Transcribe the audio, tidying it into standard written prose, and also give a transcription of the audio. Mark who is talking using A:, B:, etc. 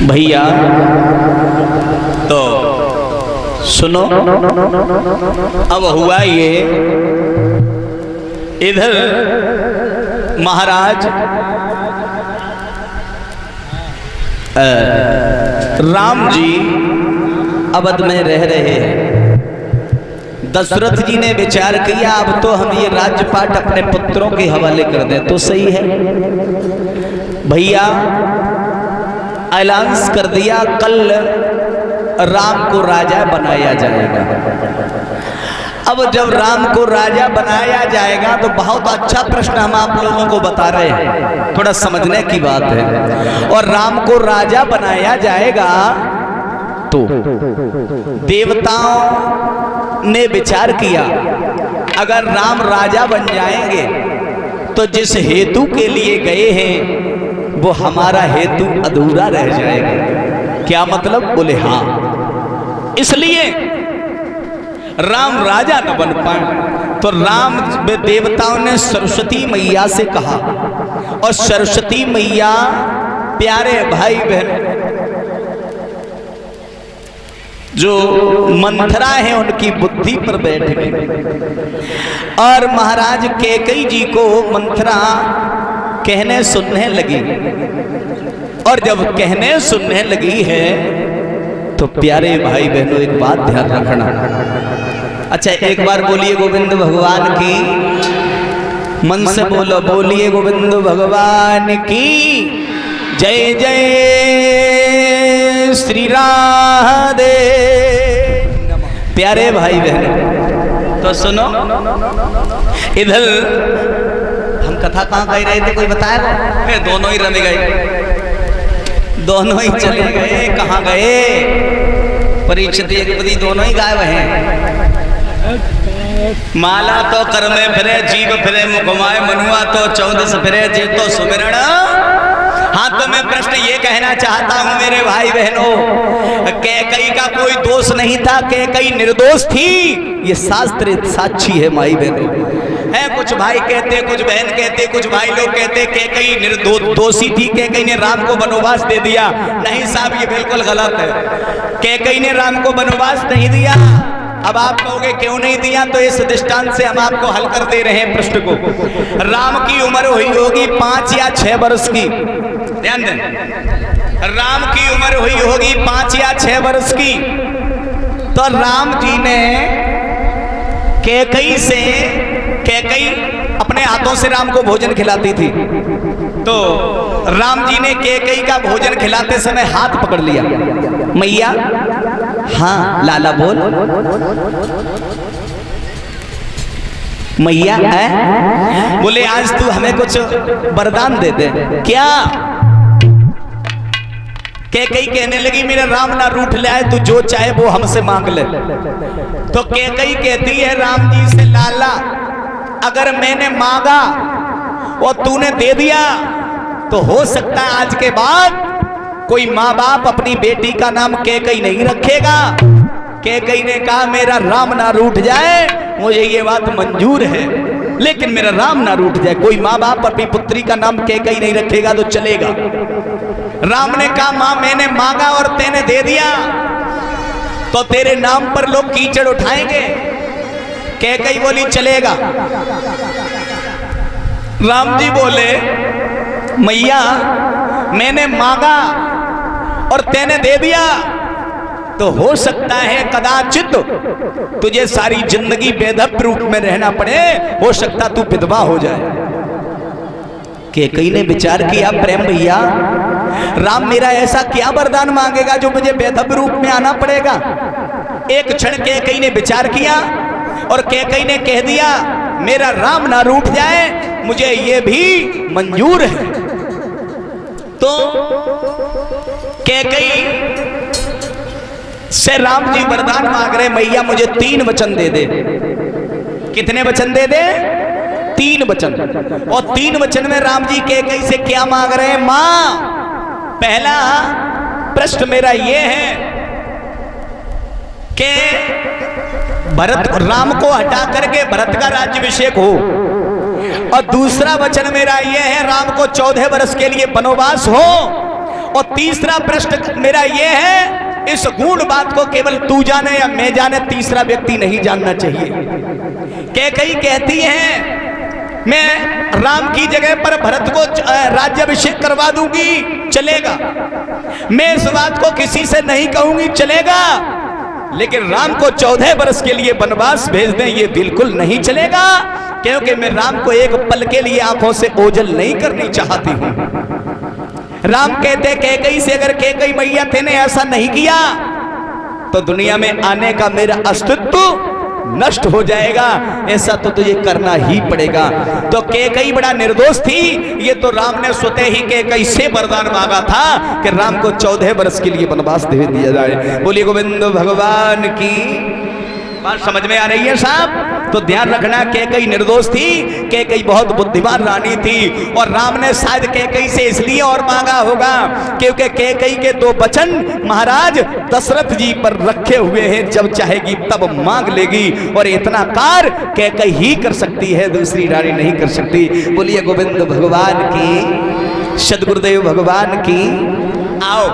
A: भैया तो सुनो, अब हुआ ये, इधर महाराज राम जी अवध में रह रहे हैं। दशरथ जी ने विचार किया अब तो हम ये राज्यपाट अपने पुत्रों के हवाले कर दें तो सही है। भैया ऐलान कर दिया कल राम को राजा बनाया जाएगा। अब जब राम को राजा बनाया जाएगा तो बहुत अच्छा प्रश्न हम आप लोगों को बता रहे हैं, थोड़ा समझने की बात है। और राम को राजा बनाया जाएगा तो देवताओं ने विचार किया अगर राम राजा बन जाएंगे तो जिस हेतु के लिए गए हैं वो हमारा हेतु अधूरा रह जाएगा। क्या मतलब? बोले हाँ, इसलिए राम राजा न बन पाए। तो राम देवताओं ने सरस्वती मैया से कहा, और सरस्वती मैया प्यारे भाई बहन जो मंथरा है उनकी बुद्धि पर बैठ गई और महाराज कैकेयी जी को मंथरा कहने सुनने लगी। और जब कहने सुनने लगी है तो प्यारे भाई बहनों एक बात ध्यान रखना। अच्छा एक बार बोलिए गोविंद भगवान की, मन से बोलो, बोलिए गोविंद भगवान की जय जय श्री राधे। प्यारे भाई बहन तो सुनो, इधर हम कथा कहाँ गए रहे थे कोई बताया? दोनों ही रमे गए, दोनों ही चले गए। कहाँ गए? परीक्षित एकपति दोनों ही गायब हैं। माला तो कर में फिरे, जीव फिरे मुखमाए, मनुआ तो 14 फिरे, जे तो सुमिरण। हाँ तो मैं प्रश्न ये कहना चाहता हूँ मेरे भाई बहनों, कैकेयी का कोई दोष नहीं था, कैकेयी निर्दोष थी। ये शास्त्र साक्षी है माई बहनों। है कुछ भाई कहते, कुछ बहन कहते, कुछ भाई लोग कहते कैकेयी निर्दोषी थी, कैकेयी ने राम को वनवास दे दिया। नहीं साहब, ये बिल्कुल गलत है। कैकेयी ने राम को वनवास नहीं दिया। अब आप कहोगे क्यों नहीं दिया, तो इस दृष्टांत से हम आपको हल कर दे रहे हैं प्रश्न को। राम की उम्र हुई होगी 5 या 6 वर्ष की, ध्यान दें, राम की उम्र हुई होगी 5 या 6 वर्ष की। तो राम जी ने कैकेयी अपने हाथों से राम को भोजन खिलाती थी। तो राम जी ने कैकेयी का भोजन खिलाते समय हाथ पकड़ लिया। मैया, हाँ लाला बोल, मैया है? बोले आज तू हमें कुछ वरदान दे दे। क्या? कैकेयी कहने लगी मेरा राम ना रूठ ले आए, तू जो चाहे वो हमसे मांग ले। तो कैकेयी कहती है राम जी से, लाला अगर मैंने मांगा और तूने दे दिया तो हो सकता है आज के बाद कोई माँ बाप अपनी बेटी का नाम कैकेयी नहीं रखेगा। कैकेयी ने कहा मेरा राम ना रूठ जाए, मुझे ये बात मंजूर है, लेकिन मेरा राम ना रूठ जाए। कोई माँ बाप अपनी पुत्री का नाम कैकेयी नहीं रखेगा तो चलेगा। राम ने कहा माँ मैंने मांगा और तेने दे दिया तो तेरे नाम पर लोग कीचड़ उठाएंगे। कैकेयी बोली चलेगा। राम जी बोले मैया मैंने मांगा और तेने दे दिया तो हो सकता है कदाचित तुझे सारी जिंदगी बेधप रूप में रहना पड़े, हो सकता तू विधवा हो जाए। कैकेयी ने विचार किया प्रेम भैया, राम मेरा ऐसा क्या वरदान मांगेगा जो मुझे बेधप रूप में आना पड़ेगा। एक क्षण कैकेयी ने विचार किया और कैकेयी ने कह दिया मेरा राम ना रूठ जाए, मुझे ये भी मंजूर है। तो कैकेयी से राम जी वरदान मांग रहे, मैया मुझे 3 वचन दे दे। कितने वचन दे दे? 3 वचन। और 3 वचन में राम जी कैकेयी से क्या मांग रहे हैं? मां, पहला प्रश्न मेरा ये है कि भरत, राम को हटा करके भरत का राज्याभिषेक हो। और दूसरा वचन मेरा ये है राम को 14 वर्ष के लिए वनवास हो। और तीसरा प्रश्न मेरा ये है, इस गूढ़ बात को केवल तू जाने या मैं जाने, तीसरा व्यक्ति नहीं जानना चाहिए। कैकेयी कहती है मैं राम की जगह पर भरत को राज्याभिषेक करवा दूंगी, चलेगा। मैं इस बात को किसी से नहीं कहूंगी, चलेगा। लेकिन राम को 14 वर्ष के लिए वनवास भेज दें, ये बिल्कुल नहीं चलेगा, क्योंकि मैं राम को एक पल के लिए आंखों से ओझल नहीं करनी चाहती हूं। राम कहते कैकेयी से, अगर कैकेयी मैया तेने ऐसा नहीं किया तो दुनिया में आने का मेरा अस्तित्व नष्ट हो जाएगा, ऐसा तो तुझे करना ही पड़ेगा। तो कैकेयी बड़ा निर्दोष थी, ये तो राम ने स्वतः ही कैकेयी से वरदान मांगा था कि राम को 14 वर्ष के लिए वनवास दे दिया जाए। बोलिए गोविंद भगवान की। बात समझ में आ रही है साहब? तो ध्यान रखना, कैकेयी निर्दोष थी, कैकेयी बहुत बुद्धिमान रानी थी, और राम ने शायद कैकेयी से इसलिए और मांगा होगा क्योंकि कैकेयी के 2 वचन महाराज दशरथ जी पर रखे हुए हैं, जब चाहेगी तब मांग लेगी, और इतना कार्य कैकेयी ही कर सकती है, दूसरी रानी नहीं कर सकती। बोलिए गोविंद भगवान की, सद्गुरुदेव भगवान की। आओ।